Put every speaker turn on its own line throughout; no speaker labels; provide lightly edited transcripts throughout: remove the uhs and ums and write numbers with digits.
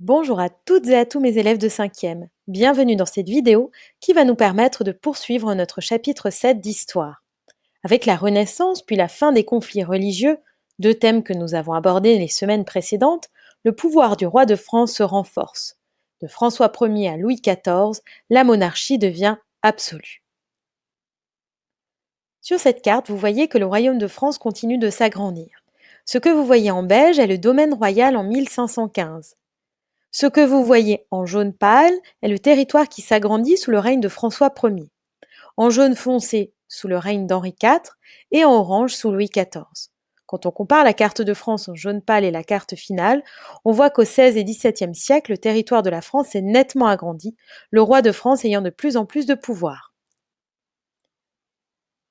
Bonjour à toutes et à tous mes élèves de 5e. Bienvenue dans cette vidéo qui va nous permettre de poursuivre notre chapitre 7 d'Histoire. Avec la Renaissance puis la fin des conflits religieux, deux thèmes que nous avons abordés les semaines précédentes, le pouvoir du roi de France se renforce. De François Ier à Louis XIV, la monarchie devient absolue. Sur cette carte, vous voyez que le royaume de France continue de s'agrandir. Ce que vous voyez en beige est le domaine royal en 1515. Ce que vous voyez en jaune pâle est le territoire qui s'agrandit sous le règne de François Ier, en jaune foncé sous le règne d'Henri IV et en orange sous Louis XIV. Quand on compare la carte de France en jaune pâle et la carte finale, on voit qu'au XVIe et XVIIe siècle, le territoire de la France s'est nettement agrandi, le roi de France ayant de plus en plus de pouvoir.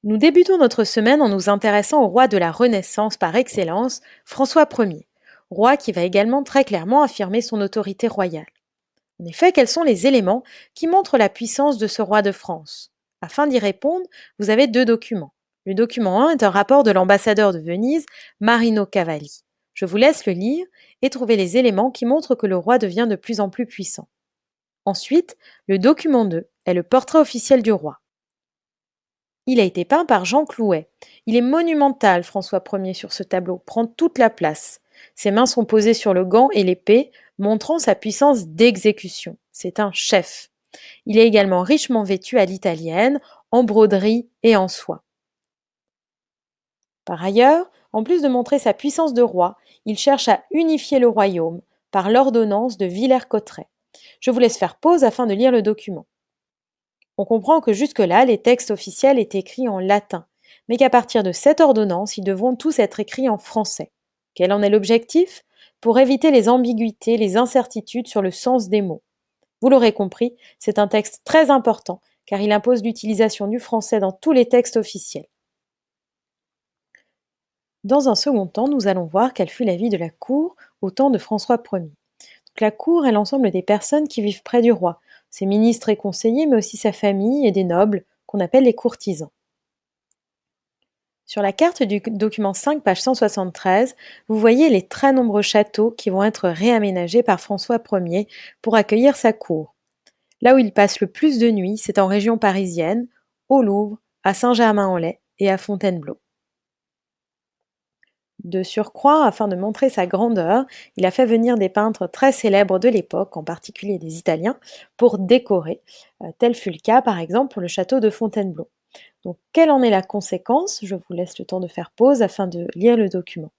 Nous débutons notre semaine en nous intéressant au roi de la Renaissance par excellence, François Ier, roi qui va également très clairement affirmer son autorité royale. En effet, quels sont les éléments qui montrent la puissance de ce roi de France? Afin d'y répondre, vous avez deux documents. Le document 1 est un rapport de l'ambassadeur de Venise, Marino Cavalli. Je vous laisse le lire et trouver les éléments qui montrent que le roi devient de plus en plus puissant. Ensuite, le document 2 est le portrait officiel du roi. Il a été peint par Jean Clouet. Il est monumental, François Ier, sur ce tableau, prend toute la place. Ses mains sont posées sur le gant et l'épée, montrant sa puissance d'exécution. C'est un chef. Il est également richement vêtu à l'italienne, en broderie et en soie. Par ailleurs, en plus de montrer sa puissance de roi, il cherche à unifier le royaume par l'ordonnance de Villers-Cotterêts. Je vous laisse faire pause afin de lire le document. On comprend que jusque-là, les textes officiels étaient écrits en latin, mais qu'à partir de cette ordonnance, ils devront tous être écrits en français. Quel en est l'objectif? Pour éviter les ambiguïtés, les incertitudes sur le sens des mots. Vous l'aurez compris, c'est un texte très important, car il impose l'utilisation du français dans tous les textes officiels. Dans un second temps, nous allons voir quelle fut la vie de la cour au temps de François Ier. La cour est l'ensemble des personnes qui vivent près du roi, ses ministres et conseillers, mais aussi sa famille et des nobles, qu'on appelle les courtisans. Sur la carte du document 5, page 173, vous voyez les très nombreux châteaux qui vont être réaménagés par François Ier pour accueillir sa cour. Là où il passe le plus de nuits, c'est en région parisienne, au Louvre, à Saint-Germain-en-Laye et à Fontainebleau. De surcroît, afin de montrer sa grandeur, il a fait venir des peintres très célèbres de l'époque, en particulier des Italiens, pour décorer. Tel fut le cas, par exemple, pour le château de Fontainebleau. Donc, quelle en est la conséquence? Je vous laisse le temps de faire pause afin de lire le document.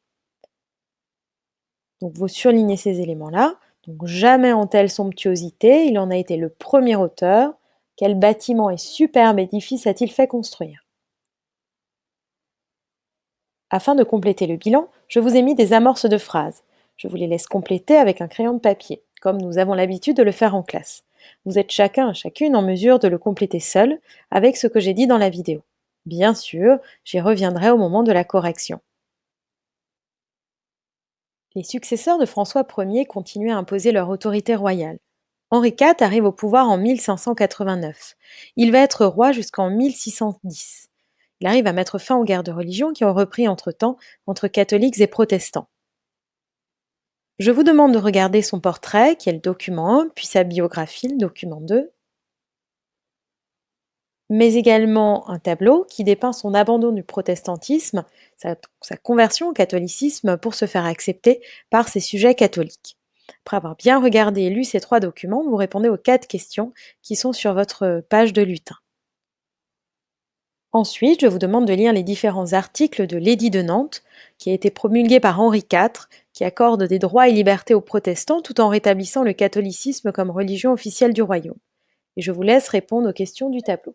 Donc, vous surlignez ces éléments-là. Donc, jamais en telle somptuosité, il en a été le premier auteur. Quel bâtiment et superbe édifice a-t-il fait construire? Afin de compléter le bilan, je vous ai mis des amorces de phrases. Je vous les laisse compléter avec un crayon de papier, comme nous avons l'habitude de le faire en classe. Vous êtes chacune en mesure de le compléter seul avec ce que j'ai dit dans la vidéo. Bien sûr, j'y reviendrai au moment de la correction. Les successeurs de François Ier continuaient à imposer leur autorité royale. Henri IV arrive au pouvoir en 1589. Il va être roi jusqu'en 1610. Il arrive à mettre fin aux guerres de religion qui ont repris entre-temps entre catholiques et protestants. Je vous demande de regarder son portrait, qui est le document 1, puis sa biographie, le document 2, mais également un tableau qui dépeint son abandon du protestantisme, sa conversion au catholicisme pour se faire accepter par ses sujets catholiques. Après avoir bien regardé et lu ces 3 documents, vous répondez aux 4 questions qui sont sur votre page de lutin. Ensuite, je vous demande de lire les différents articles de l'Édit de Nantes, qui a été promulgué par Henri IV, qui accorde des droits et libertés aux protestants tout en rétablissant le catholicisme comme religion officielle du royaume. Et je vous laisse répondre aux questions du tableau.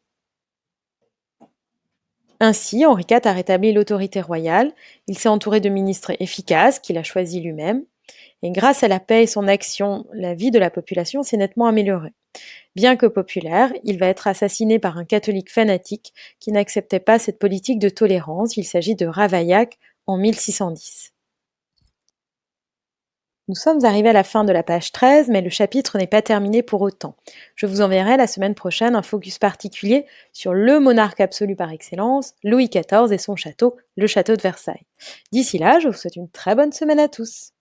Ainsi, Henri IV a rétabli l'autorité royale, il s'est entouré de ministres efficaces qu'il a choisis lui-même, et grâce à la paix et son action, la vie de la population s'est nettement améliorée. Bien que populaire, il va être assassiné par un catholique fanatique qui n'acceptait pas cette politique de tolérance. Il s'agit de Ravaillac en 1610. Nous sommes arrivés à la fin de la page 13, mais le chapitre n'est pas terminé pour autant. Je vous enverrai la semaine prochaine un focus particulier sur le monarque absolu par excellence, Louis XIV et son château, le château de Versailles. D'ici là, je vous souhaite une très bonne semaine à tous.